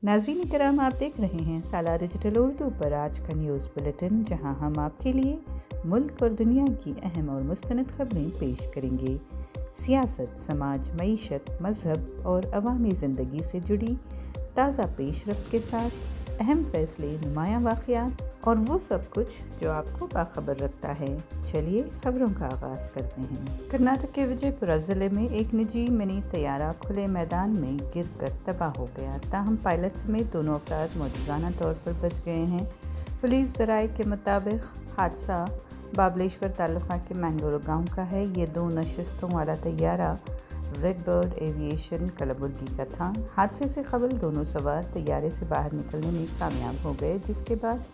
नाज़रीन करام, आप देख रहे हैं सालार डिजिटल उर्दू पर आज का न्यूज़ बुलेटिन, जहां हम आपके लिए मुल्क और दुनिया की अहम और मुस्तनद खबरें पेश करेंगे। सियासत, समाज, मईशत, मज़हब और अवामी ज़िंदगी से जुड़ी ताज़ा पेशरफ्त के साथ अहम फैसले, नुमायाँ वाक़यात और वो सब कुछ जो आपको बाखबर रखता है। चलिए खबरों का आगाज़ करते हैं। कर्नाटक के विजयपुरा ज़िले में एक निजी मिनी तैयारा खुले मैदान में गिरकर तबाह हो गया। ताहम पायलट समेत दोनों अफराद मौजूदाना तौर पर बच गए हैं। पुलिस ज़राए के मुताबिक हादसा बाबलेश्वर तालुका के मैंगलोर गांव का है। ये 2 नशिस्तों वाला तैयारा रेड बर्ड एविएशन कलबुर्गी का था। हादसे से कबल दोनों सवार तैयारे से बाहर निकलने में कामयाब हो गए, जिसके बाद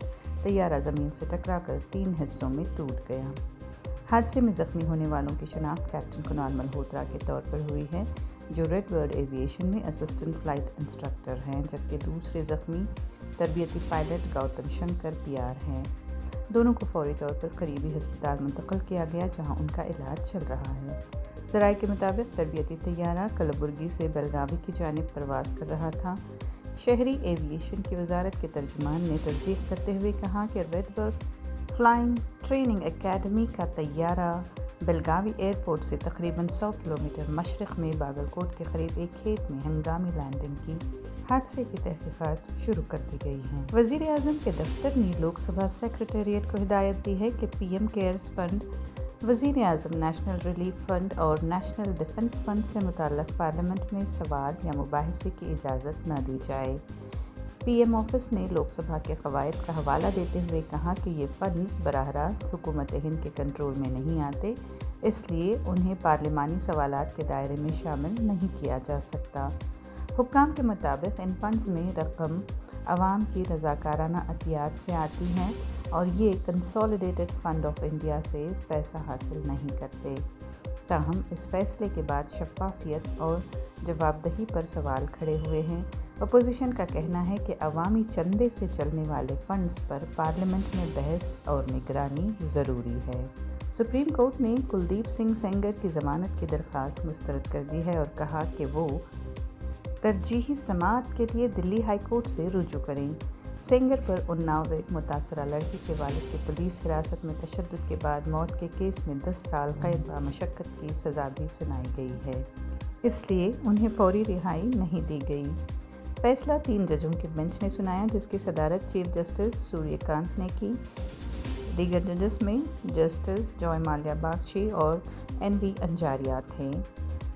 तैयारा ज़मीन से टकराकर 3 हिस्सों में टूट गया। हादसे में ज़ख्मी होने वालों की शनाख्त कैप्टन कुणाल मल्होत्रा के तौर पर हुई है, जो रेड बर्ड एविएशन में असिस्टेंट फ्लाइट इंस्ट्रक्टर हैं, जबकि दूसरे ज़ख्मी तरबियती पायलट गौतम शंकर PR हैं। दोनों को फौरी तौर पर करीबी अस्पताल मुंतकिल किया गया, जहां उनका इलाज चल रहा है। ज़राए के मुताबिक तरबियती तैयारा कलबुर्गी से बेलगावी की जानिब परवाज़ कर रहा था। शहरी एविएशन की वजारत के तर्जुमान ने तस्दीक करते हुए कहा कि red bird flying training academy का तैयारा बेलगावी एयरपोर्ट से तकरीबन 100 किलोमीटर मशरक़ में बागलकोट के करीब एक खेत में हंगामी लैंडिंग की। हादसे की तहकीकात शुरू कर दी गई हैं। वज़ीर आज़म के दफ्तर ने लोकसभा सेक्रेटेरिएट को हिदायत दी है कि PM केयर्स फंड, वज़ीर आज़म नेशनल रिलीफ फ़ंड और नेशनल डिफेंस फ़ंड से मुताल्लिक़ पार्लियामेंट में सवाल या मुबाहिसे की इजाज़त न दी जाए। PM ऑफिस ने लोकसभा के क़वायद का हवाला देते हुए कहा कि ये फ़ंड्स बराह रास्त हुकूमत हिंद के कंट्रोल में नहीं आते, इसलिए उन्हें पार्लिमानी सवालात के दायरे में शामिल नहीं किया जा सकता। हुक्काम के मुताबिक इन फंड्स में रकम अवाम की रज़ाकाराना अतियात से आती हैं और ये कंसोलिडेटेड फ़ंड ऑफ इंडिया से पैसा हासिल नहीं करते। ताहम इस फैसले के बाद शफ़ाफियत और जवाबदही पर सवाल खड़े हुए हैं। अपोजिशन का कहना है कि अवामी चंदे से चलने वाले फ़ंड्स पर पार्लियामेंट में बहस और निगरानी ज़रूरी है। सुप्रीम कोर्ट ने कुलदीप सिंह सेंगर की ज़मानत की दरख्वास्त मुस्तरद कर दी है और कहा कि वो तरजीही समाअत के लिए दिल्ली हाई कोर्ट से रुजू करें। सेंगर पर उन्नाव एक मुतासरा लड़की के वालिद की पुलिस हिरासत में तशद्दुद के बाद मौत के केस में 10 साल कैद व मशक्क़त की सज़ा भी सुनाई गई है, इसलिए उन्हें फौरी रिहाई नहीं दी गई। फैसला 3 जजों के बेंच ने सुनाया, जिसकी सदारत चीफ जस्टिस सूर्यकांत ने की। दीगर जजेस में जस्टिस जॉय माल्या बागची और NV अंजारिया थे।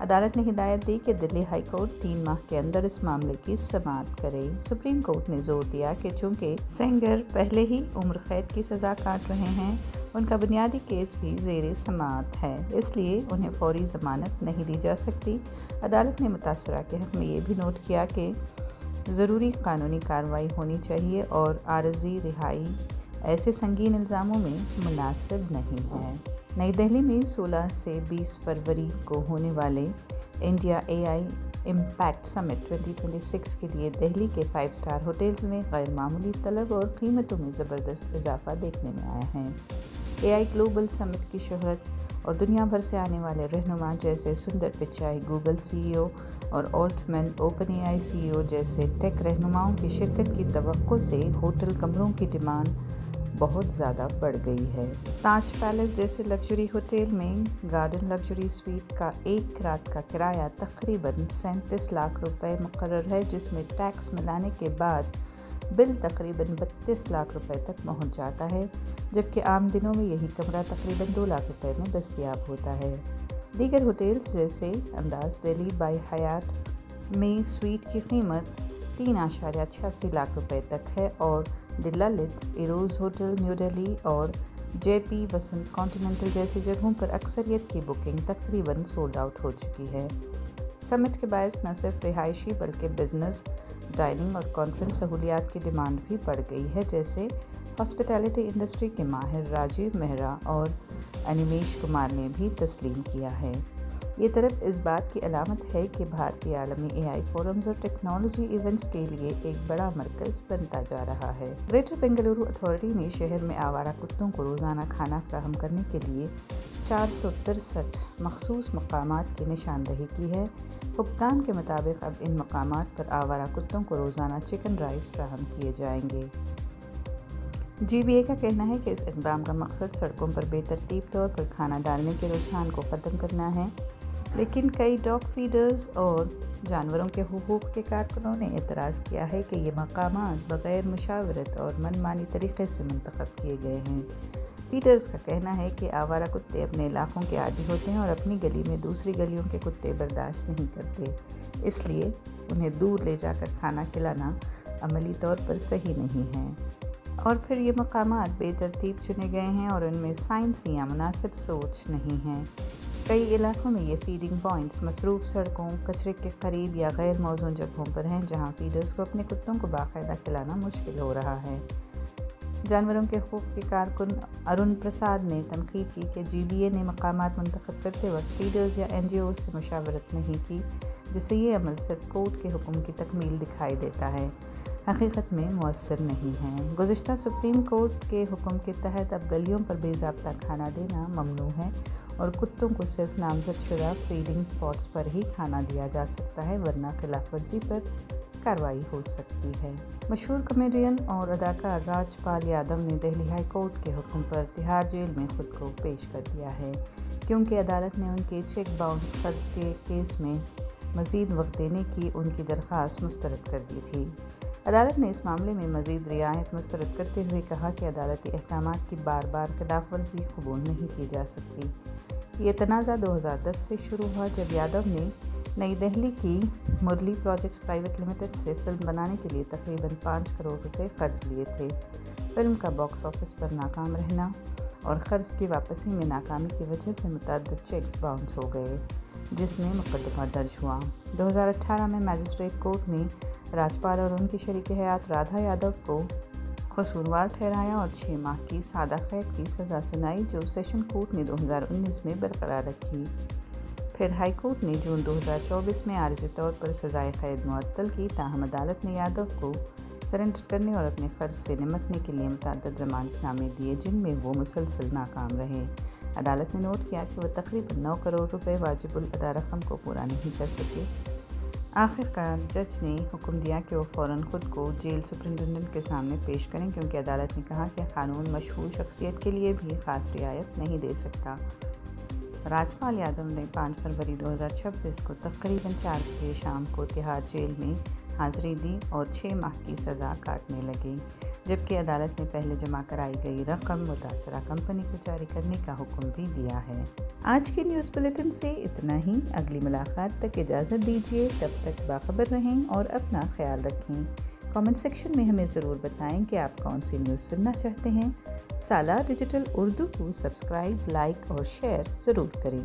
अदालत ने हिदायत दी कि दिल्ली हाई कोर्ट 3 माह के अंदर इस मामले की समाअत करे। सुप्रीम कोर्ट ने जोर दिया कि चूंकि सेंगर पहले ही उम्र कैद की सज़ा काट रहे हैं, उनका बुनियादी केस भी ज़ेरे समाअत है, इसलिए उन्हें फौरी ज़मानत नहीं दी जा सकती। अदालत ने मुतासरा के हक़ में ये भी नोट किया कि ज़रूरी कानूनी कार्रवाई होनी चाहिए और आरज़ी रिहाई ऐसे संगीन इल्ज़ामों में मुनासिब नहीं है। नई दिल्ली में 16 से 20 फरवरी को होने वाले इंडिया AI इम्पैक्ट समिट 2026 के लिए दिल्ली के 5 स्टार होटल्स में गैर मामूली तलब और कीमतों में ज़बरदस्त इजाफा देखने में आया है। AI ग्लोबल समिट की शोहरत और दुनिया भर से आने वाले रहनुमा जैसे सुंदर पिचाई गूगल CEO और ऑल्टमैन OpenAI CEO जैसे टेक रहनुमाओं की शिरकत की तवक्को से होटल कमरों की डिमांड बहुत ज़्यादा बढ़ गई है। ताज पैलेस जैसे लग्जरी होटल में गार्डन लग्जरी स्वीट का एक रात का किराया तकरीबन 37 लाख रुपए मुकर्रर है, जिसमें टैक्स मिलाने के बाद बिल तकरीबन 32 लाख रुपए तक पहुंच जाता है, जबकि आम दिनों में यही कमरा तकरीबन 2 लाख रुपए में दस्तयाब होता है। दीगर होटल्स जैसे अंदाज दिल्ली बाय हयात में स्वीट की कीमत 3.86 लाख रुपए तक है और the Lalit Eros hotel new Delhi और JP वसंत कॉन्टिनेंटल जैसी जगहों पर अक्सरियत की बुकिंग तकरीबन सोल्ड आउट हो चुकी है। समिट के बायस न सिर्फ रिहायशी बल्कि बिजनेस, डाइनिंग और कॉन्फ्रेंस सहूलियात की डिमांड भी बढ़ गई है, जैसे हॉस्पिटैलिटी इंडस्ट्री के माहिर राजीव मेहरा और अनिमेश कुमार ने भी तस्लीम किया है। یہ طرف اس بات کی علامت ہے کہ بھارتی عالمی AI فورمز اور ٹیکنالوجی ایونٹس کے لیے ایک بڑا مرکز بنتا جا رہا ہے۔ گریٹر بنگلورو اتھارٹی نے شہر میں آوارہ کتوں کو روزانہ کھانا فراہم کرنے کے لیے 463 مخصوص مقامات کی نشاندہی کی ہے۔ حکام کے مطابق اب ان مقامات پر آوارہ کتوں کو روزانہ چکن رائس فراہم کیے جائیں گے۔ GBA کا کہنا ہے کہ اس اقدام کا مقصد سڑکوں پر بے ترتیب طور پر کھانا ڈالنے کے رجحان کو ختم کرنا ہے، لیکن کئی ڈاگ فیڈرز اور جانوروں کے حقوق کے کارکنوں نے اعتراض کیا ہے کہ یہ مقامات بغیر مشاورت اور من مانی طریقے سے منتخب کیے گئے ہیں۔ فیڈرز کا کہنا ہے کہ آوارہ کتے اپنے علاقوں کے عادی ہوتے ہیں اور اپنی گلی میں دوسری گلیوں کے کتے برداشت نہیں کرتے، اس لیے انہیں دور لے جا کر کھانا کھلانا عملی طور پر صحیح نہیں ہے۔ اور پھر یہ مقامات بے ترتیب چنے گئے ہیں اور ان میں سائنسی یا مناسب سوچ نہیں ہے۔ کئی علاقوں میں یہ فیڈنگ پوائنٹس مصروف سڑکوں، کچرے کے قریب یا غیر موزوں جگہوں پر ہیں جہاں فیڈرز کو اپنے کتوں کو باقاعدہ کھلانا مشکل ہو رہا ہے۔ جانوروں کے حقوق کے کارکن ارون پرساد نے تنقید کی کہ GBA نے مقامات منتخب کرتے وقت فیڈرز یا NGOز سے مشاورت نہیں کی، جس سے یہ عمل صرف کورٹ کے حکم کی تکمیل دکھائی دیتا ہے، حقیقت میں مؤثر نہیں ہے۔ گزشتہ سپریم کورٹ کے حکم کے تحت اب گلیوں پر بے ضابطہ کھانا دینا ممنوع ہے اور کتوں کو صرف نامزد شدہ فیڈنگ سپاٹس پر ہی کھانا دیا جا سکتا ہے، ورنہ خلاف ورزی پر کارروائی ہو سکتی ہے۔ مشہور کامیڈین اور اداکار راج پال یادو نے دہلی ہائی کورٹ کے حکم پر تہاڑ جیل میں خود کو پیش کر دیا ہے، کیونکہ عدالت نے ان کے چیک باؤنس قرض کے کیس میں مزید وقت دینے کی ان کی درخواست مسترد کر دی تھی۔ عدالت نے اس معاملے میں مزید رعایت مسترد کرتے ہوئے کہا کہ عدالتی احکامات کی بار بار خلاف ورزی قبول نہیں کی جا سکتی۔ یہ تنازع 2010 سے شروع ہوا جب یادو نے نئی دہلی کی مرلی پروجیکٹس پرائیویٹ لمیٹڈ سے فلم بنانے کے لیے تقریباً 5 کروڑ روپے قرض لیے تھے۔ فلم کا باکس آفس پر ناکام رہنا اور قرض کی واپسی میں ناکامی کی وجہ سے متعدد چیکس باؤنس ہو گئے، جس میں مقدمہ درج ہوا۔ 2018 میں میجسٹریٹ کورٹ نے راجپال اور ان کی شریک حیات رادھا یادو کو قصوروار ٹھہرایا اور 6 ماہ کی سادہ قید کی سزا سنائی، جو سیشن کورٹ نے 2019 میں برقرار رکھی۔ پھر ہائی کورٹ نے جون 2024 میں عارضی طور پر سزائے قید معطل کی، تاہم عدالت نے یادو کو سرنڈر کرنے اور اپنے قرض سے نمٹنے کے لیے متعدد ضمانت نامے دیے، جن میں وہ مسلسل ناکام رہے۔ عدالت نے نوٹ کیا کہ وہ تقریباً 9 کروڑ روپے واجب الادا رقم کو پورا نہیں کر سکے۔ آخر کار جج نے حکم دیا کہ وہ فوراً خود کو جیل سپرنٹنڈنٹ کے سامنے پیش کریں، کیونکہ عدالت نے کہا کہ قانون مشہور شخصیت کے لیے بھی خاص رعایت نہیں دے سکتا۔ راجپال یادو نے 5 فروری 2026 کو تقریباً 4 بجے شام کو تہاڑ جیل میں حاضری دی اور 6 ماہ کی سزا کاٹنے لگے، جبکہ عدالت نے پہلے جمع کرائی گئی رقم متاثرہ کمپنی کو جاری کرنے کا حکم بھی دیا ہے۔ آج کے نیوز بلیٹن سے اتنا ہی۔ اگلی ملاقات تک اجازت دیجیے، تب تک باخبر رہیں اور اپنا خیال رکھیں۔ کامنٹ سیکشن میں ہمیں ضرور بتائیں کہ آپ کون سی نیوز سننا چاہتے ہیں۔ سالار ڈیجیٹل اردو کو سبسکرائب، لائک اور شیئر ضرور کریں۔